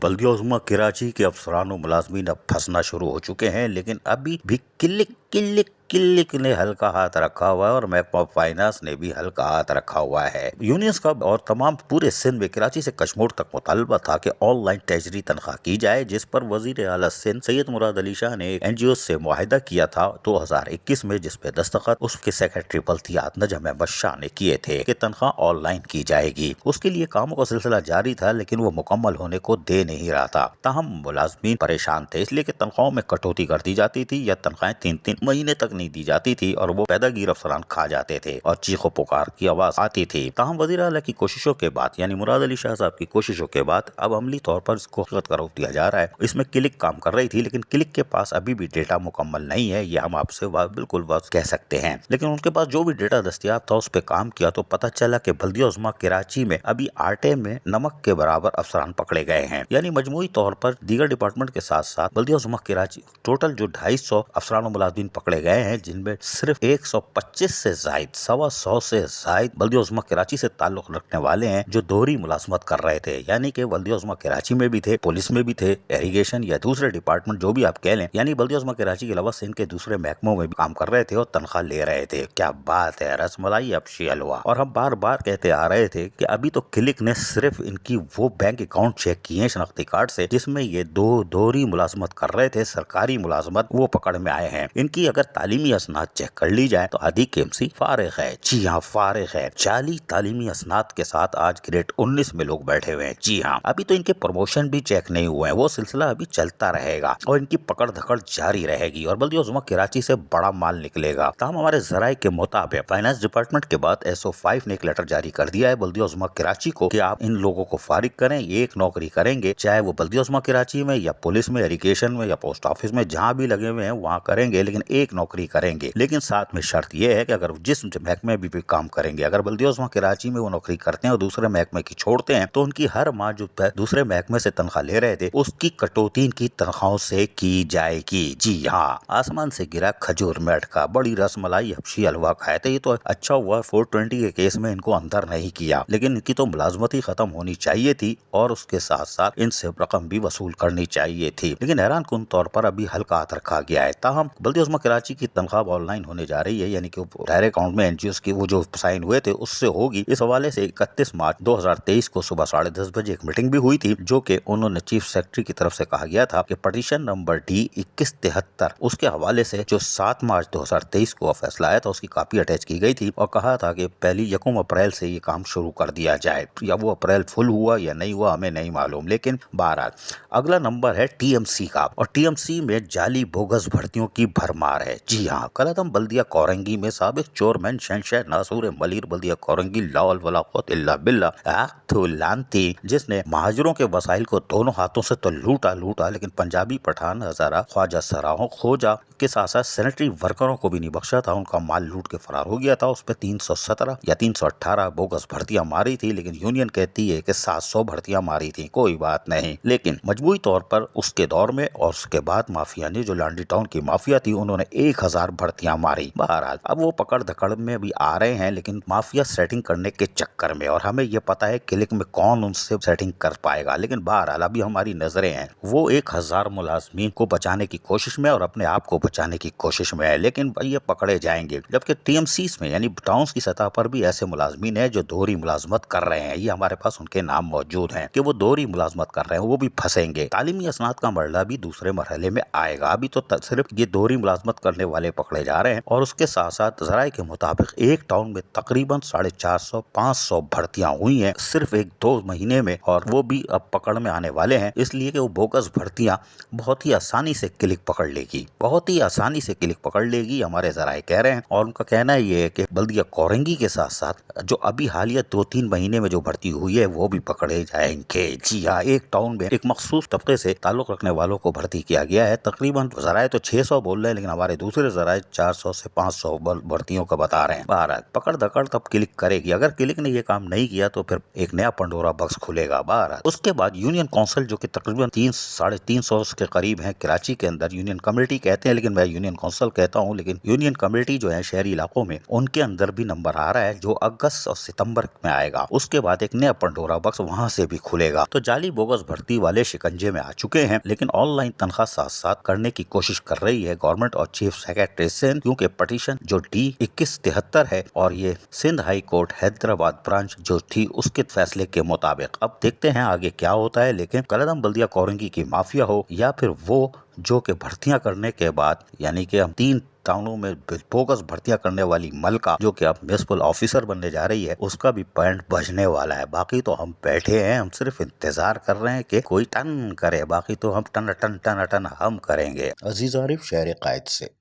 बल्दिया उज़्मा कराची के अफसरान व मुलाजमीन अब फंसना शुरू हो चुके हैं, लेकिन अभी भी क्लिक क्लिक क्लिक ने हल्का हाथ रखा हुआ है और महकमा फाइनेंस ने भी हल्का हाथ रखा हुआ है। यूनियंस का और तमाम पूरे सिंध में कराची से कश्मीर तक मुतालबा था कि ऑनलाइन तजरी तनख्वाह की जाए, जिस पर वजीर आला सिंध सैयद मुराद अली शाह ने NGO से मुआहिदा किया था 2021 में, जिसपे दस्तखत उसके सेक्रेटरी बल्दियात नजम अहमद शाह ने किए थे कि तनख्वाह ऑनलाइन की जाएगी। उसके लिए कामों का सिलसिला जारी था, लेकिन वो मुकम्मल होने को दे नहीं रहा था। ताहम मुलाजमीन परेशान थे, इसलिए कि तनख्वाहों में कटौती कर दी जाती थी या तनख्वाहें 3-3 महीने तक नहीं दी जाती थी और वो पैदागीर अफसरान खा जाते थे और चीखो पुकार की आवाज आती थी। ताहम वज़ीर आला की कोशिशों के बाद, यानी मुराद अली शाह साहब की कोशिशों के बाद, अब अमली तौर पर इसको हकीकत का रूप दिया जा रहा है। इसमें क्लिक काम कर रही थी, लेकिन क्लिक के पास अभी भी डेटा मुकम्मल नहीं है, ये हम आपसे बिल्कुल कह सकते हैं। लेकिन उनके पास जो भी डेटा दस्तियाब था उस पर काम किया तो पता चला कि बल्दिया उज़्मा कराची में अभी आटे में नमक के बराबर अफसरान पकड़े गए हैं। यानी मजमूई तौर पर दीगर डिपार्टमेंट के साथ साथ बल्दिया उज़्मा कराची टोटल जो 250 अफसरान व मुलाजिमीन पकड़े गए हैं, जिनमें सिर्फ 125 से जायद 125 से जायद बल्दिया उज़्मा कराची से ताल्लुक रखने वाले हैं, जो दोहरी मुलाजमत कर रहे थे। यानी कि बल्दिया उज़्मा कराची में भी थे, पुलिस में भी थे, इरिगेशन या दूसरे डिपार्टमेंट जो भी आप कह लें, यानी बल्दिया उज़्मा कराची के अलावा सिंध के दूसरे महकमों में भी काम कर रहे थे और तनख्वाह ले रहे थे। क्या बात है, रसमलाई अफशी हलवा। और हम बार बार कहते आ रहे थे कि अभी तो क्लिक ने सिर्फ इनकी वो बैंक अकाउंट चेक किए हैं शनाख्ती कार्ड से जिसमें ये दोहरी मुलाजमत कर रहे थे, सरकारी मुलाजमत, वो पकड़ में आए हैं। इनकी अगर तालीमी असनाद चेक कर ली जाए तो आधी KMC फारिग है। जी हाँ, फारिग है। 40 तालीमी असनाद के साथ आज ग्रेड 19 में लोग बैठे हुए हैं। जी हाँ, अभी तो इनके प्रमोशन भी चेक नहीं हुए हैं, वो सिलसिला अभी चलता रहेगा और इनकी पकड़ धकड़ जारी रहेगी और बल्दिया उज़्मा कराची से बड़ा माल निकलेगा। तमाम हमारे जराए के मुताबिक फाइनेंस डिपार्टमेंट के बाद SO5 ने एक लेटर जारी कर दिया है बल्दिया उज़्मा कराची को कि आप इन लोगों को फारिग करें, ये एक नौकरी करेंगे, चाहे वो बल्दिया उज़्मा कराची में या पुलिस में, इरिगेशन में या पोस्ट ऑफिस में, जहाँ भी लगे हुए हैं वहाँ करेंगे, लेकिन एक नौकरी करेंगे। लेकिन साथ में शर्त यह है कि अगर जिस महकमे में भी काम करेंगे, अगर बल्दिया उज़्मा कराची में वो नौकरी करते हैं और दूसरे महकमे की छोड़ते हैं तो उनकी हर माह जो दूसरे महकमे से तनख्वाह ले रहे थे उसकी कटौती इनकी तनख्वाहों से की जाएगी। जी हाँ, आसमान से गिरा खजूर में अटका, बड़ी रसमलाई हबशी हलवा खाए थे। ये तो अच्छा हुआ 420 के केस में इनको अंदर नहीं किया, लेकिन इनकी तो मुलाजमत ही खत्म होनी चाहिए थी और उसके साथ साथ इनसे रकम भी वसूल करनी चाहिए थी। लेकिन हैरान कुन तौर पर अभी हल्का हाथ रखा गया है। ताहम बल्दिया उज़्मा कराची की तनख्वाह ऑनलाइन होने जा रही है, यानी कि डायरेक्ट अकाउंट में NGOs की वो जो साइन हुए थे उससे होगी। इस हवाले से 31 मार्च 2023 को सुबह 10:30 बजे एक मीटिंग भी हुई थी, जो कि उन्होंने चीफ सेक्रेटरी की तरफ से कहा गया था कि पटिशन नंबर D 2173 उसके हवाले से जो 7 मार्च 2023 को फैसला आया था उसकी कॉपी अटैच की गई थी और कहा था कि पहली 1 अप्रैल से ये काम शुरू कर दिया जाए। या वो अप्रैल फुल हुआ या नहीं हुआ हमें नहीं मालूम, लेकिन बहरहाल अगला नंबर है TMC का और TMC में जाली बोगस भर्तियों की भरमार है। जी हाँ, कलदम बल्दिया कोरंगी में साबिक चोरमैन शहनशाह नासूर मलिर बल्दिया कोरंगी लाल वला क़ुव्वत इल्ला बिल्लाह लानती, जिसने महाजरों के वसाइल को दोनों हाथों से तो लूटा, लेकिन पंजाबी पठान हजारा ख्वाजा सराहों खोजा के साथ साथ सैनिटरी वर्करों को भी नहीं बख्शा था। उनका माल लूट के फरार हो गया था। उस पर 317 या 318 बोगस भर्तियां मारी थी, लेकिन यूनियन कहती है कि 700 भर्तियां मारी थी। कोई बात नहीं, लेकिन मजबूरी तौर पर उसके दौर में और उसके बाद माफिया ने, जो लांडी टाउन की माफिया थी, उन्होंने 1000 भर्तियां मारी। बहरहाल अब वो पकड़ धकड़ में भी आ रहे हैं, लेकिन माफिया सेटिंग करने के चक्कर में, और हमें ये पता है क्लिक में कौन उनसे सेटिंग कर पाएगा। लेकिन बहरहाल अभी हमारी नजरें हैं वो 1000 मुलाजमीन को बचाने की कोशिश में और अपने आप को बचाने की कोशिश में है, लेकिन ये पकड़े जाएंगे। जबकि TMCs में यानी टाउन्स की सतह पर भी ऐसे मुलाजमीन हैं जो दोहरी मुलाजमत कर रहे हैं। ये हमारे पास उनके नाम मौजूद हैं कि वो दोहरी मुलाजमत कर रहे हैं, वो भी फंसेंगे। तालीमी असनाद का मरला भी दूसरे मरहले में आएगा। अभी तो सिर्फ ये दोहरी मुलाजमत करने वाले पकड़े जा रहे हैं और उसके साथ साथ जराए के मुताबिक एक टाउन में तकरीबन 450-500 भर्तियां हुई हैं सिर्फ 1-2 महीने में, और वो भी अब पकड़ में आने वाले हैं, इसलिए कि वो बोगस भर्तियां बहुत ही आसानी से क्लिक पकड़ लेगी, बहुत ही आसानी से क्लिक पकड़ लेगी, हमारे जराए कह रहे हैं। और उनका कहना ये है कि बल्दिया कोरंगी के साथ साथ जो अभी हालिया 2-3 महीने में जो भर्ती हुई है वो भी पकड़े जाएंगे। जी हाँ, एक टाउन में एक मखसूस तबके से ताल्लुक रखने वालों को भर्ती किया गया है। तकरीबन जराए तो 600 बोल रहे हैं, लेकिन हमारे दूसरे दूसरे जराये 400 से 500 भर्तियों का बता रहे हैं। बहरहाल पकड़ दकड़ तब क्लिक करेगी, अगर क्लिक ने ये काम नहीं किया तो फिर एक नया पंडोरा बॉक्स खुलेगा। बहरहाल उसके बाद यूनियन काउंसिल जो कि तकरीबन 300-350 के करीब है कराची के अंदर, यूनियन कमेटी कहते हैं लेकिन मैं यूनियन काउंसिल कहता हूँ, लेकिन यूनियन कमेटी जो है शहरी इलाकों में, उनके अंदर भी नंबर आ रहा है जो अगस्त और सितंबर में आएगा। उसके बाद एक नया पंडोरा बॉक्स वहां से भी खुलेगा। तो जाली बोगस भर्ती वाले शिकंजे में आ चुके हैं, लेकिन ऑनलाइन तनख्वाह साथ साथ करने की कोशिश कर रही है गवर्नमेंट और चीफ सेक्रेटरी सिंध, क्योंकि पटिशन जो D2173 है और ये Sindh high court Hyderabad branch जो थी उसके फैसले के मुताबिक। अब देखते हैं आगे क्या होता है, लेकिन कलदम बल्दिया कोरंगी की माफिया हो या फिर वो जो कि भर्तियां करने के बाद, यानी कि हम 3 टाउनों में बोगस भर्तियां करने वाली मलका जो कि अब म्युनिसिपल ऑफिसर बनने जा रही है, उसका भी पॉइंट बजने वाला है। बाकी तो हम बैठे हैं, हम सिर्फ इंतजार कर रहे हैं कि कोई टन करे, बाकी तो हम टन टन टन टन हम करेंगे। अजीज आरिफ, शहर कायद से।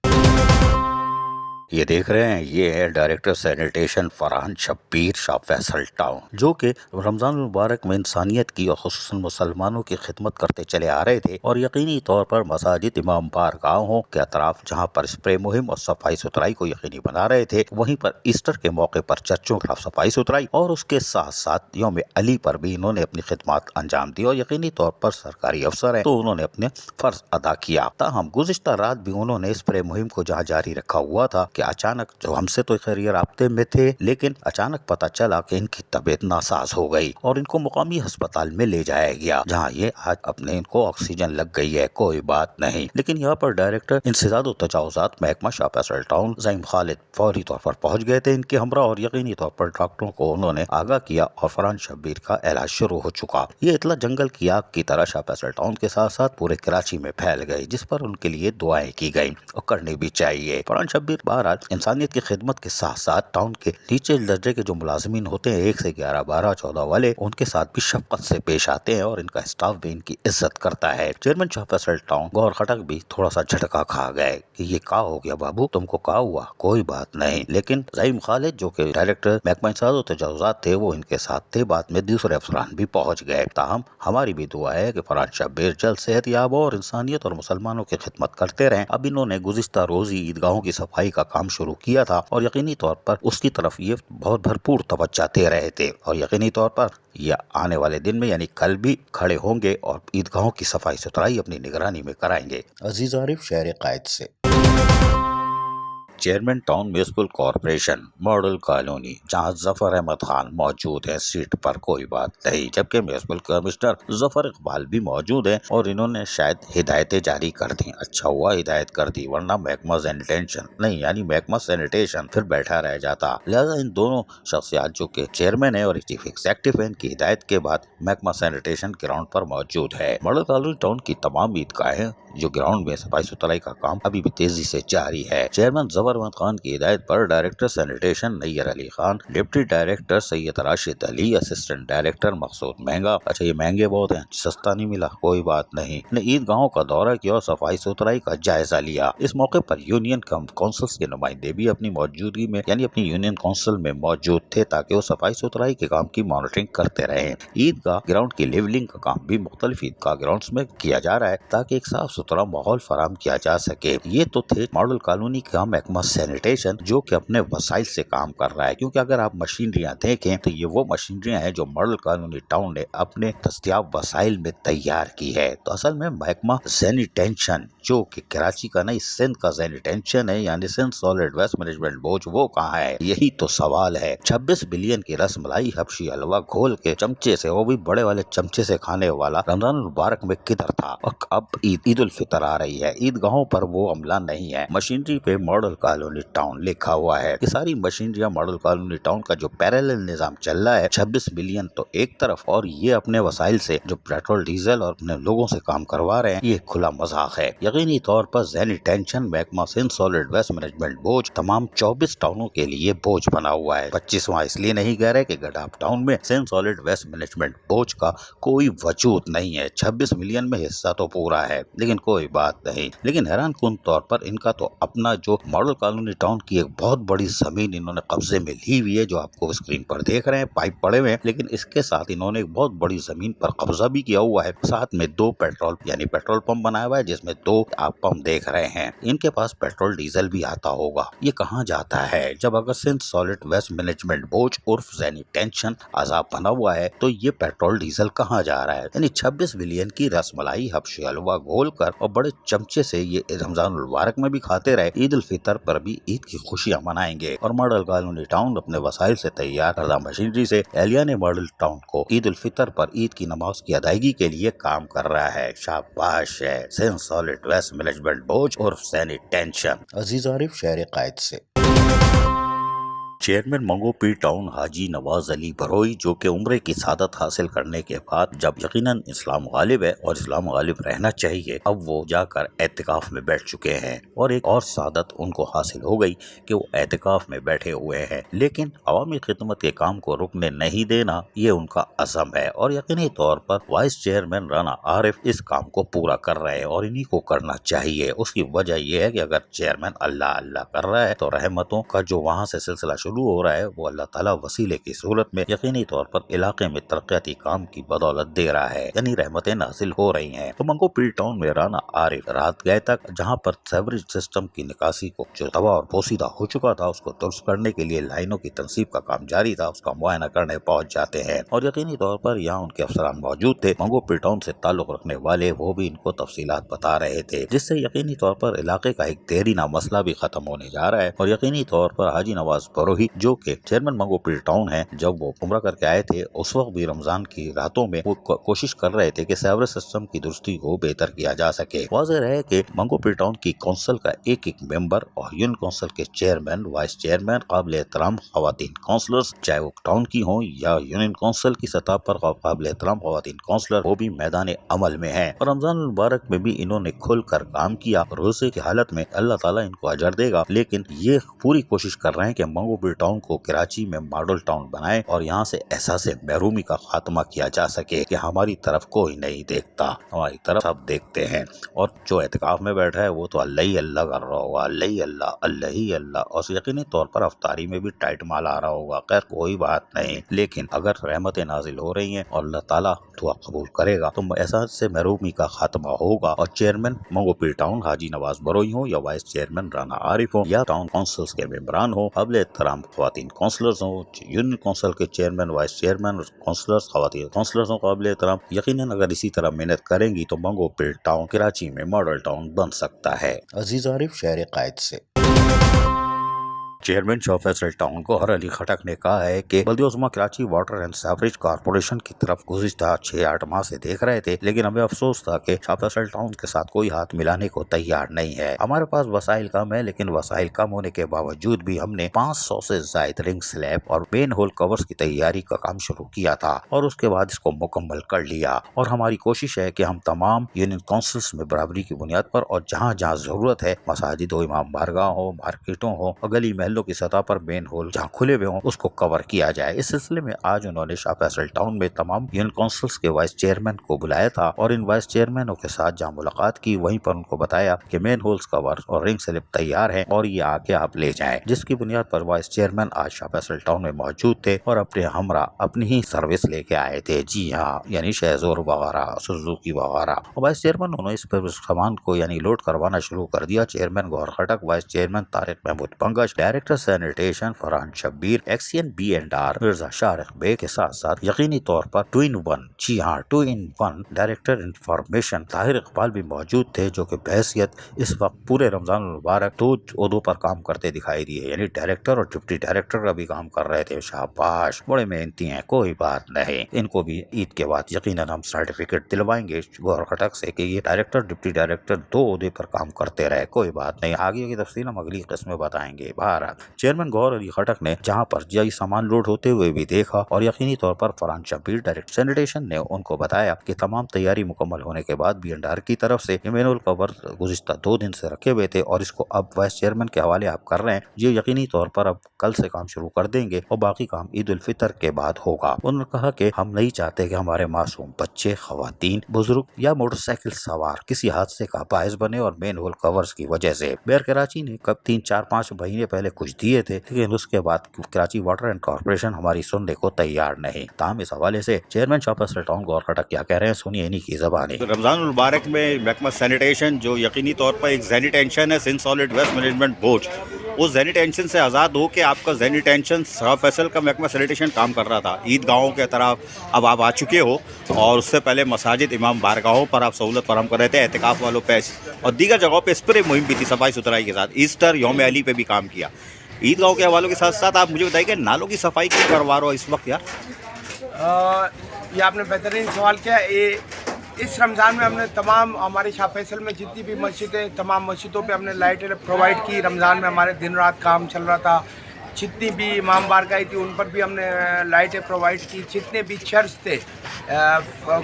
ये देख रहे हैं, ये है director sanitation Farhan Shabbir Shah Faisal town, जो कि रमजान मुबारक में इंसानियत की और खुसूसन मुसलमानों की खिदमत करते चले आ रहे थे और यकीनी तौर पर मसाजिद, इमाम बारगाहों के अतराफ जहाँ पर स्प्रे मुहिम और सफाई सुथराई को यकीनी बना रहे थे, वहीं पर ईस्टर के मौके पर चर्चों के खिलाफ सफाई सुथराई और उसके साथ साथ यौम अली पर भी इन्होंने अपनी खिदमत अंजाम दी और यकीनी तौर पर सरकारी अफसर है तो उन्होंने अपने फर्ज अदा किया। ताहम गुज़िश्ता रात भी उन्होंने स्प्रे मुहिम को जहाँ जारी रखा हुआ था कि अचानक, जो हमसे तो खैर ये राब्ते में थे, लेकिन अचानक पता चला कि इनकी तबीयत नासाज हो गई और इनको मुकामी अस्पताल में ले जाया गया, जहां ये आज अपने इनको ऑक्सीजन लग गई है, कोई बात नहीं। लेकिन यहाँ पर डायरेक्टर इंसदाद और तजावुज़ात महकमा शाह फैसल टाउन ज़ईम खालिद फौरी तौर पर पहुंच गए थे इनके हमरा और यकीनी तौर पर डॉक्टरों को उन्होंने आगाह किया और फरहान शब्बीर का इलाज शुरू हो चुका। ये इतला जंगल की आग की तरह शाह फैसल टाउन के साथ साथ पूरे कराची में फैल गई, जिस पर उनके लिए दुआएं की गई और करनी भी चाहिए। फरहान शब्बीर बहरहाल इंसानियत की खिदमत के साथ साथ टाउन के नीचे दर्जे के जो मुलाजिमीन होते हैं 1 से 11, 12, 14 वाले, उनके साथ भी शफकत से पेश आते हैं और इनका स्टाफ भी इनकी इज्जत करता है। चेयरमैन शाह फैसल टाउन गौर खटक भी थोड़ा सा झटका खा गए कि ये क्या हो गया बाबू, तुमको क्या हुआ, कोई बात नहीं। लेकिन ज़ईम खालिद जो कि डायरेक्टर महकमा इंसाद और तजावुज़ात थे, वो इनके साथ थे। बाद में दूसरे अफसरान भी पहुंच गए। ताहम हमारी भी दुआ है कि फरहान शब्बीर जल्द सेहतयाब हो और इंसानियत और मुसलमानों की खिदमत करते रहें। अब इन्होंने गुज़िश्ता रोज ही ईदगाहों की सफाई का काम शुरू किया था और यकीनी तौर पर उसकी तरफ ये बहुत भरपूर तवज्जो दे रहे थे और यकीनी तौर पर ये आने वाले दिन में यानी कल भी खड़े होंगे और ईदगाहों की सफाई सुथराई अपनी निगरानी में कराएंगे। अजीज आरिफ, शहर कायद से। Chairman town municipal corporation model colony, जहां जफर अहमद खान मौजूद है सीट पर, कोई बात नहीं, जबकि म्युनिसिपल कमिश्नर जफर इकबाल भी मौजूद है और इन्होंने शायद हिदायतें जारी कर दी। अच्छा हुआ हिदायत कर दी, वरना महकमा सैनिटेशन नहीं यानी महकमा सैनिटेशन फिर बैठा रह जाता। लिहाजा इन दोनों शख्सियात जो के चेयरमैन है और चीफ एग्जीक्यूटिव है, इनकी हिदायत के बाद महकमा सैनिटेशन ग्राउंड पर मौजूद है। मॉडल कॉलोनी टाउन की तमाम ईदगाहें जो ग्राउंड में सफाई सुथराई का काम अभी भी तेजी से जारी है। चेयरमैन जफर अहमद खान की हिदायत पर director sanitation Nayyar Ali Khan, deputy director Syed Rashid Ali, assistant director Maqsood महंगा, अच्छा ये महंगे बहुत हैं, सस्ता नहीं मिला, कोई बात नहीं, ने ईदगाहों का दौरा किया और सफाई सुथराई का जायजा लिया। इस मौके पर यूनियन काउंसिल के नुमाइंदे भी अपनी मौजूदगी में यानी अपनी यूनियन काउंसिल में मौजूद थे ताकि वो सफाई सुथराई के काम की मॉनिटरिंग करते रहे। ईदगाह ग्राउंड की लेवलिंग का काम भी मुख्तलिफ ईदगाह ग्राउंड में किया जा रहा है ताकि एक साफ सुथरा माहौल फराहम किया जा सके। ये तो थे मॉडल कॉलोनी का महकमा सैनिटेशन जो कि अपने वसाइल से काम कर रहा है, क्योंकि अगर आप मशीनरियां देखें तो ये वो मशीनरियां हैं जो मॉडल कॉलोनी टाउन ने अपने दस्तियाब वसाइल में तैयार की है। तो असल में महकमा सैनिटेशन जो कि कराची का नहीं सिंध का सैनिटेशन है यानी Sindh solid waste management board, वो कहाँ है, यही तो सवाल है। 26 बिलियन की रसमलाई हबशी हलवा घोल के चमचे से, वो भी बड़े वाले चमचे से खाने वाला रमजान मुबारक में किधर था। और अब ईद उल फितर आ रही है, ईदगाहों पर वो अमला नहीं है। मशीनरी पे मॉडल कॉलोनी टाउन लिखा हुआ है। ये सारी मशीनरियां मॉडल कॉलोनी टाउन का जो पैरेलल निजाम चल रहा है, 26 बिलियन तो एक तरफ और ये अपने वसाइल से जो पेट्रोल डीजल और अपने लोगों से काम करवा रहे हैं, ये खुला मजाक है। यकीनी तौर पर सैनिटेशन महकमा सिंध सॉलिड वेस्ट मैनेजमेंट बोझ तमाम 24 टाउनों के लिए बोझ बना हुआ है। 25वां इसलिए नहीं कह रहे कि गडाफ टाउन में सिंध सॉलिड वेस्ट मैनेजमेंट बोझ का कोई वजूद नहीं है। 26 मिलियन में हिस्सा तो पूरा है, लेकिन کوئی بات نہیں، لیکن حیران کن طور پر ان کا تو اپنا جو ماڈل کالونی ٹاؤن کی ایک بہت بڑی زمین انہوں نے قبضے میں لی ہوئی ہے، جو آپ کو اسکرین پر دیکھ رہے ہیں، پائپ پڑے ہوئے ہیں، لیکن اس کے ساتھ انہوں نے ایک بہت بڑی زمین پر قبضہ بھی کیا ہوا ہے، ساتھ میں 2 پیٹرول پمپ بنایا ہوا ہے، جس میں 2 آپ پمپ دیکھ رہے ہیں۔ ان کے پاس پیٹرول ڈیزل بھی آتا ہوگا۔ یہ کہاں جاتا ہے؟ جب اگر Sindh salt waste management board عرف زینی ٹینشن عذاب بنا ہوا ہے تو یہ پیٹرول ڈیزل کہاں جا رہا ہے؟ یعنی 26 بلین کی رس ملائی حبشی حلوہ گھول کر اور بڑے چمچے سے یہ رمضان المبارک میں بھی کھاتے رہے، عید الفطر پر بھی عید کی خوشیاں منائیں گے۔ اور ماڈل کالونی ٹاؤن اپنے وسائل سے تیار کردہ مشینری سے اہلیان ماڈل ٹاؤن کو عید الفطر پر عید کی نماز کی ادائیگی کے لیے کام کر رہا ہے۔ شاباش ہے Sindh salt waste management board عرف زینی ٹینشن۔ عزیز عارف شہر قائد سے چیئرمین منگو پیر ٹاؤن حاجی نواز علی بروئی، جو کہ عمرے کی سعادت حاصل کرنے کے بعد جب یقیناً اسلام غالب ہے اور اسلام غالب رہنا چاہیے، اب وہ جا کر اعتکاف میں بیٹھ چکے ہیں، اور ایک اور سعادت ان کو حاصل ہو گئی کہ وہ اعتکاف میں بیٹھے ہوئے ہیں، لیکن عوامی خدمت کے کام کو رکنے نہیں دینا یہ ان کا عزم ہے، اور یقینی طور پر وائس چیئرمین رانا عارف اس کام کو پورا کر رہے ہیں اور انہی کو کرنا چاہیے۔ اس کی وجہ یہ ہے کہ اگر چیئرمین اللہ اللہ کر رہا ہے تو رحمتوں کا جو وہاں سے سلسلہ شروع ہو رہا ہے وہ اللہ تعالیٰ وسیلے کی صورت میں یقینی طور پر علاقے میں ترقیاتی کام کی بدولت دے رہا ہے، یعنی رحمتیں نازل ہو رہی ہیں۔ تو منگو پیر ٹاؤن میں رانا عارف رات گئے تک جہاں پر سیوریج سسٹم کی نکاسی کو جو تباہ اور پوسیدہ ہو چکا تھا اس کو درست کرنے کے لیے لائنوں کی تنصیب کا کام جاری تھا، اس کا معائنہ کرنے پہنچ جاتے ہیں، اور یقینی طور پر یہاں ان کے افسران موجود تھے، منگو پیر ٹاؤن سے تعلق رکھنے والے، وہ بھی ان کو تفصیلات بتا رہے تھے، جس سے یقینی طور پر علاقے کا ایک دیرینہ مسئلہ بھی ختم ہونے جا رہا ہے، اور یقینی طور پر حاجی نواز بروئی جو کہ چیئرمین منگو پیر ٹاؤن ہیں، جب وہ عمرہ کر کے آئے تھے اس وقت بھی رمضان کی راتوں میں وہ کوشش کر رہے تھے کہ سیوریج سسٹم کی درستی کو بہتر کیا جا سکے۔ واضح رہے کہ منگو پیر ٹاؤن کی کونسل کا ایک ایک ممبر اور یونین کونسل کے چیئرمین، وائس چیئرمین، قابل احترام خواتین کونسلرز، چاہے وہ ٹاؤن کی ہوں یا یونین کونسل کی سطح پر قابل احترام خواتین کونسلر، وہ بھی میدان عمل میں ہیں، اور رمضان المبارک میں بھی انہوں نے کھل کر کام کیا، روزے کی حالت میں اللہ تعالیٰ ان کو اجر دے گا، لیکن یہ پوری کوشش کر رہے ہیں کہ منگو پیر ٹاؤن کو کراچی میں ماڈل ٹاؤن بنائے اور یہاں سے احساس محرومی کا خاتمہ کیا جا سکے کہ ہماری طرف کوئی نہیں دیکھتا، ہماری طرف سب دیکھتے ہیں، اور جو اعتکاف میں بیٹھا ہے وہ تو اللہ ہی اللہ کر رہا ہوگا، اللہ ہی اللہ، اللہ ہی اللہ، اور یقینی طور پر افطاری میں بھی ٹائٹ مال آ رہا ہوگا۔ خیر کوئی بات نہیں، لیکن اگر رحمتیں نازل ہو رہی ہیں اور اللہ تعالیٰ دعا قبول کرے گا تو احساس سے محرومی کا خاتمہ ہوگا، اور چیئرمین منگو پیر ٹاؤن حاجی نواز بروئی ہو یا وائس چیئرمین رانا عارف ہو یا ٹاؤن کونسلز کے ممبران ہو، قابل احترام خواتین کونسلرز ہوں، یونین کونسل کے چیئرمین، وائس چیئرمین، کونسلرز، خواتین کونسلرز ہوں، قابل احترام، یقیناً اگر اسی طرح محنت کریں گی تو منگو پیر ٹاؤن کراچی میں ماڈل ٹاؤن بن سکتا ہے۔ عزیز عارف شہر قائد سے چیئرمین شاہ فیصل ٹاؤن کو ہر علی خٹک نے کہا ہے کہ بلدیہ عظمیٰ Karachi water and sewerage corporation کی طرف گزشتہ 6-8 ماہ سے دیکھ رہے تھے، لیکن ہمیں افسوس تھا کہ شاہ فیصل ٹاؤن کے ساتھ کوئی ہاتھ ملانے کو تیار نہیں ہے۔ ہمارے پاس وسائل کم ہے، لیکن وسائل کم ہونے کے باوجود بھی ہم نے 500 سے زائد رنگ سلیب اور مین ہول کورز کی تیاری کا کام شروع کیا تھا، اور اس کے بعد اس کو مکمل کر لیا، اور ہماری کوشش ہے کہ ہم تمام یونین کونسلز میں برابری کی بنیاد پر اور جہاں جہاں ضرورت ہے، مساجد ہو، امام بارگاہ ہو، مارکیٹوں ہو اور گلی محلوں کی سطح پر مین ہول جہاں کھلے ہوئے ہوں اس کو کور کیا جائے۔ اس سلسلے میں آج انہوں نے شاہ فیصل ٹاؤن میں تمام یونین کونسلز کے وائس چیئرمین کو بلایا تھا، اور ان وائس چیئرمینوں کے ساتھ جہاں ملاقات کی وہیں پر ان کو بتایا کہ مین ہولز کور اور رنگ سلپ تیار ہیں اور یہ آ کے آپ لے جائیں، جس کی بنیاد پر وائس چیئرمین آج شاہ فیصل ٹاؤن میں موجود تھے اور اپنے ہمراہ اپنی ہی سروس لے کے آئے تھے، جی ہاں، یعنی شہزور وغیرہ، سوزوکی وغیرہ، اور وائس چیئرمین انہوں نے اس پر سامان کو یعنی لوڈ کروانا شروع کر دیا۔ چیئرمین گور خٹک، وائس چیئرمین طارق محمود پنگش، director sanitation Farhan Shabbir, XEN B and R Mirza Shariq Baig کے ساتھ ساتھ یقینی طور پر 2 in 1، جی ہاں 2 in 1 director information Tahir Iqbal بھی موجود تھے، جو کہ بحیثیت اس وقت پورے رمضان المبارک 2 عہدوں پر کام کرتے دکھائی دیے، یعنی ڈائریکٹر اور ڈپٹی ڈائریکٹر کا بھی کام کر رہے تھے۔ شاباش، بڑے محنتی ہیں، کوئی بات نہیں، ان کو بھی عید کے بعد یقیناً ہم سرٹیفکیٹ دلوائیں گے گور خٹک سے کہ یہ ڈائریکٹر ڈپٹی ڈائریکٹر 2 عہدے پر کام کرتے رہے، کوئی بات نہیں، آگے کی تفصیل ہم اگلی قسم میں بتائیں گے۔ بہرحال मुबारक। चेयरमैन गौहर अली खटक ने जहां पर जई सामान लोड होते हुए भी देखा और यकीनी तौर पर फरहान शब्बीर डायरेक्टर सैनिटेशन ने उनको बताया कि तमाम तैयारी मुकम्मल होने के बाद B&R की तरफ से मैनुअल कवर गुज़िश्ता 2 दिन से रखे हुए थे और इसको अब वाइस चेयरमैन के हवाले आप कर रहे हैं। ये यकीनी तौर पर अब कल से काम शुरू कर देंगे और बाकी काम ईद उल फितर के बाद होगा। उन्होंने कहा कि हम नहीं चाहते कि हमारे मासूम बच्चे, खवातीन, बुजुर्ग या मोटरसाइकिल सवार किसी हादसे का बायस बने और मैनुअल कवर्स की वजह से। मेयर कराची ने कब 3-4-5 महीने पहले कुछ दिए थे, लेकिन उसके बाद कराची वाटर एंड कॉर्पोरेशन हमारी सुनने को तैयार नहीं। ताहम इस हवाले से चेयरमैन शॉपर्स टाउन गौर खटक क्या कह रहे हैं, सुनिए इन्हीं की ज़बानी। रमज़ान मुबारक में महकमा सैनिटेशन जो यकीनी तौर पर एक ज़हनी टेंशन है, Sindh solid waste management board, उस ज़हनी टेंशन से आज़ाद हो के आपका ज़हनी टेंशन शाह फैसल का महकमा सैनिटेशन काम कर रहा था। ईदगाहों के तरफ अब आप आ चुके हो और उससे पहले मसाजिद, इमाम बारगाहों पर आप सहूलत फराहम कर रहे थे, एहतिकाफ वालों पे और दीगर जगहों पे स्प्रे मुहिम भी थी सफाई सुथराई के साथ। ईस्टर, यौम अली पे भी काम किया। ईदगाहों के हवालों के साथ साथ आप मुझे बताइए कि नालों की सफाई क्यों करवा रहे हो इस वक्त यार? ये आपने बेहतरीन सवाल किया। इस रमज़ान में हमने तमाम हमारे शाह फैसल में जितनी भी मस्जिदें, तमाम मस्जिदों पे हमने लाइटें प्रोवाइड की। रमज़ान में हमारे दिन रात काम चल रहा था। जितनी भी इमाम बारगाह थी उन पर भी हमने लाइटें प्रोवाइड की। जितने भी चर्च थे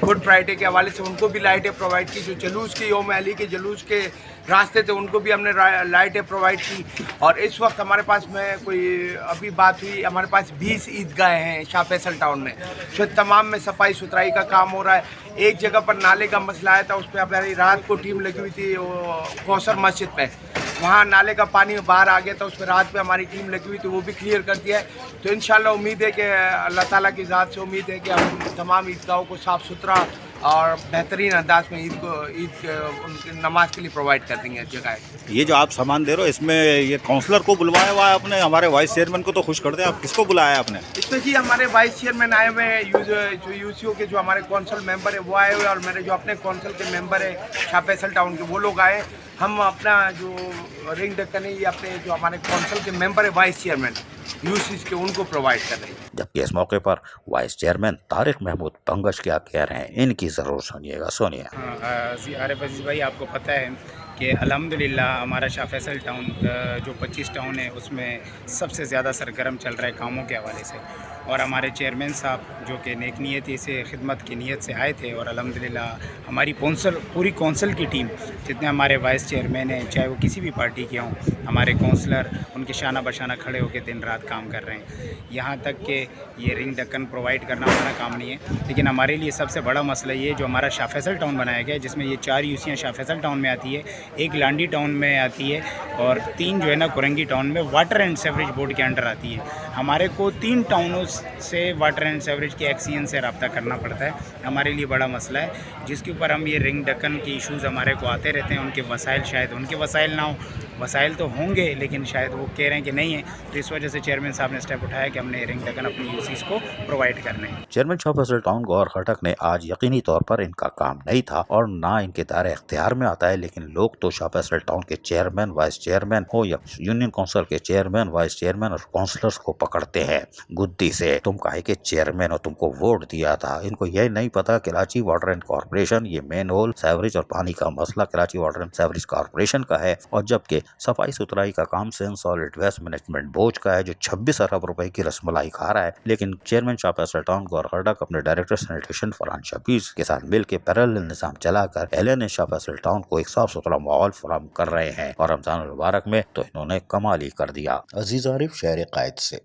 गुड फ्राइडे के हवाले से उनको भी लाइटें प्रोवाइड की। जो जुलूस के यौम अली के जुलूस के रास्ते थे उनको भी हमने लाइटें प्रोवाइड की। और इस वक्त हमारे पास में कोई अभी बात हुई, हमारे पास 20 ईदगाहें हैं शाह फैसल टाउन में, तो तमाम में सफाई सुथराई का काम हो रहा है। एक जगह पर नाले का मसला आया था, उस पर हमारी रात को टीम लगी हुई थी कौसर मस्जिद पे, वहाँ नाले का पानी बाहर आ गया था, उस पर रात पे हमारी टीम लगी हुई थी, वो भी क्लियर कर दिया है। तो इंशाल्लाह उम्मीद है कि अल्लाह ताला की ज़ात से उम्मीद है कि हम तमाम ईदगाहों को साफ़ सुथरा और बेहतरीन अंदाज में ईद उनकी नमाज के लिए प्रोवाइड कर देंगे जगह। ये जो आप सामान दे रहे हो इसमें ये काउंसलर को बुलवाया हुआ है आपने? हमारे वाइस चेयरमैन को तो खुश कर दें, आप किसको बुलाया आपने? इसमें जी हमारे वाइस चेयरमैन आए हुए हैं, जो यूसीओ के जो हमारे कौंसल मेंबर है वो आए हुए हैं, और मेरे जो अपने कौंसल के मेंबर है शाह फैसल टाउन के वो लोग आए। हम अपना जो रिंग ढक्कन है ये अपने जो हमारे कौंसल के मेंबर है वाइस चेयरमैन यूसीस के उनको प्रोवाइड कर रहे हैं। जबकि इस मौके पर वाइस चेयरमैन तारिक महमूद पंगश क्या कह रहे हैं, इनकी ज़रूर सुनिएगा, सुनिए। आरिफ अजीज़ भाई, आपको पता है कि अल्हम्दुलिल्लाह हमारा शाह फैसल टाउन जो 25 टाउन है उसमें सबसे ज़्यादा सरगर्म चल रहा है कामों के हवाले से। और हमारे चेयरमैन साहब जो कि नेक नीयती से खिदमत की नीयत से आए थे, और अल्हम्दुलिल्लाह हमारी पूरी कौंसल की टीम, जितने हमारे वाइस चेयरमैन हैं चाहे वो किसी भी पार्टी के हों, हमारे कौंसलर उनके शाना बशाना खड़े होकर दिन रात काम कर रहे हैं। यहाँ तक कि ये रिंग ढक्कन प्रोवाइड करना हमारा काम नहीं है, लेकिन हमारे लिए सबसे बड़ा मसला ये जो हमारा शाह फैसल टाउन बनाया गया है, जिसमें ये 4 यूसियाँ शाह फैसल टाउन में आती है, 1 लांडी टाउन में आती है और 3 जो है ना कुरंगी टाउन में वाटर एंड सेवरेज बोर्ड के अंडर आती है। हमारे को 3 टाउनों से वाटर एंड सेवरेज के एक्सीएन से रब्ता करना पड़ता है। हमारे लिए बड़ा मसला है जिसके ऊपर हम ये रिंग ढक्कन के इश्यूज़ हमारे को आते रहते हैं। उनके वसाइल, शायद उनके वसाइल ना हो, वसाइल तो होंगे लेकिन शायद वो कह रहे हैं कि नहीं है, तो इस वजह से चेयरमैन साहब ने स्टेप उठाया कि हमने रिंग ढक्कन अपनी यूसीस को प्रोवाइड करने हैं। चेयरमैन शाह फैसल टाउन गौर खटक ने आज यकीनी तौर पर इनका काम नहीं था और ना इनके दायरे इख्तियार में आता है, लेकिन लोग तो शाह फैसल टाउन के चेयरमैन, वाइस चेयरमैन हो या यूनियन काउंसिल के चेयरमैन, वाइस चेयरमैन और काउंसलर्स को पकड़ते हैं गुद्दी से। तुम काहे के चेयरमैन हो, तुमको वोट दिया था। इनको यही नहीं पता कराची वाटर एंड कॉर्पोरेशन ये मेन होल सेवरेज और पानी का मसला Karachi water and sewerage corporation का है, और जबकि सफाई सुथराई का काम Sindh solid waste management board का है जो 26 अरब रुपए की रसमलाई खा रहा है। लेकिन चेयरमैन शाह फैसल टाउन गौर खटक अपने डायरेक्टर सैनिटेशन फरहान शब्बीर के साथ मिलकर पैरेलल निज़ाम चलाकर एलएन शाह फैसल टाउन को एक साफ सुथरा माहौल फराहम कर रहे हैं, और रमजान मुबारक में तो इन्होंने कमाल ही कर दिया। अजीज आरिफ, शहर कायद से।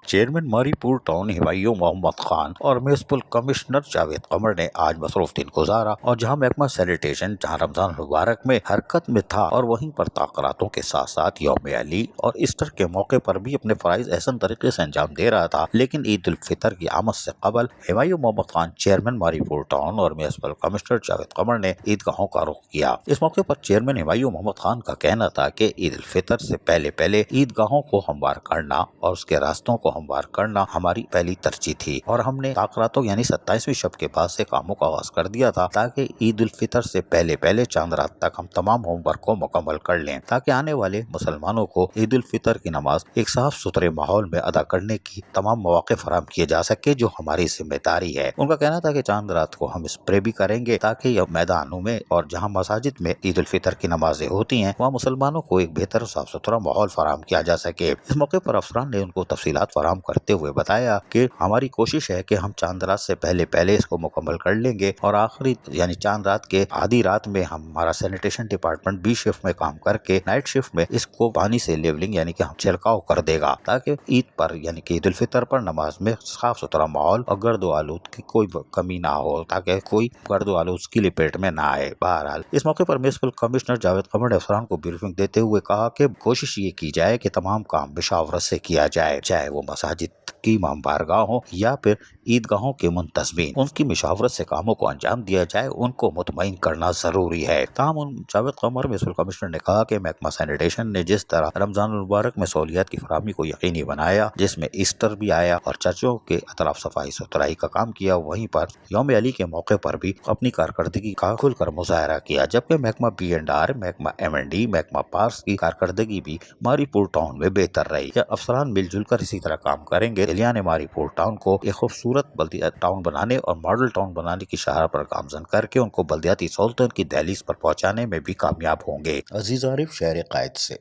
चेयरमैन मारीपुर टाउन हिमायू मोहम्मद खान और म्यूनिसिपल कमिश्नर जावेद कमर ने आज मसरूफ दिन गुजारा, और जहां महकमा सैनिटेशन जहां रमजान मुबारक में हरकत में था और वहीं पर ताक़रातों के साथ साथ यौम अली और ईस्टर के मौके पर भी अपने फ़राइज़ एहसन तरीके से अंजाम दे रहा था, लेकिन ईद उल फितर की आमद से कबल हिमायू मोहम्मद खान चेयरमैन मारीपुर टाउन और म्यूनिसिपल कमिश्नर जावेद कमर ने ईदगाहों का रुख किया। इस मौके पर चेयरमैन हिमायू मोहम्मद खान का कहना था कि ईद उल फितर से पहले ईदगाहों को हमवार करना और उसके रास्तों को ہموار کرنا ہماری پہلی ترجیح تھی اور ہم نے تاخیراتوں یعنی 27ویں شب کے بعد سے کاموں کا آغاز کر دیا تھا تاکہ عید الفطر سے پہلے چاند رات تک ہم تمام ہوم ورک کو مکمل کر لیں تاکہ آنے والے مسلمانوں کو عید الفطر کی نماز ایک صاف ستھرے ماحول میں ادا کرنے کی تمام مواقع فراہم کیے جا سکے جو ہماری ذمہ داری ہے۔ ان کا کہنا تھا کہ چاند رات کو ہم اسپرے بھی کریں گے تاکہ یہ میدانوں میں اور جہاں مساجد میں عید الفطر کی نمازیں ہوتی ہیں وہاں مسلمانوں کو ایک بہتر صاف ستھرا ماحول فراہم کیا جا سکے۔ اس موقع پر افسران نے ان کو تفصیلات فراہم کرتے ہوئے بتایا کہ ہماری کوشش ہے کہ ہم چاند رات سے پہلے اس کو مکمل کر لیں گے اور آخری یعنی چاند رات کے آدھی رات میں ہمارا سینیٹیشن ڈپارٹمنٹ بی شفٹ میں کام کر کے نائٹ شفٹ میں اس کو پانی سے لیولنگ یعنی کہ ہم چھڑکاؤ کر دے گا تاکہ عید پر یعنی کہ عید الفطر پر نماز میں صاف ستھرا ماحول اور گرد و آلود کی کوئی کمی نہ ہو تاکہ کوئی گرد و آلود کی لپیٹ میں نہ آئے۔ بہرحال اس موقع پر میونسپل کمشنر جاوید قمر نے افسران کو بریفنگ دیتے ہوئے کہا کہ کوشش یہ کی جائے کہ تمام کام مشاورت سے کیا جائے، چاہے وہ مساجد کی امام بارگاہ ہوں یا پھر عیدگاہوں کے منتظمین، ان کی مشاورت سے کاموں کو انجام دیا جائے، ان کو مطمئن کرنا ضروری ہے۔ تاہم جاوید قمر میونسپل کمشنر نے کہا کہ محکمہ سینیٹیشن نے جس طرح رمضان المبارک میں سہولیات کی فراہمی کو یقینی بنایا، جس میں ایسٹر بھی آیا اور چرچوں کے اطراف صفائی ستھرائی کا کام کیا، وہیں پر یوم علی کے موقع پر بھی اپنی کارکردگی کا کھل کر مظاہرہ کیا، جبکہ محکمہ B&R، محکمہ M&D، محکمہ پارکس کی کارکردگی بھی ماری پور ٹاؤن میں بہتر رہی۔ جب افسران مل جل کر اسی طرح کام کریں گے، دہلیہ نے ماری پور ٹاؤن کو ایک خوبصورت بلدیہ ٹاؤن بنانے اور ماڈل ٹاؤن بنانے کی شاہراہ پر گامزن کر کے ان کو بلدیاتی سہولتوں کی دہلیز پر پہنچانے میں بھی کامیاب ہوں گے۔ عزیز عارف، شہر قائد سے۔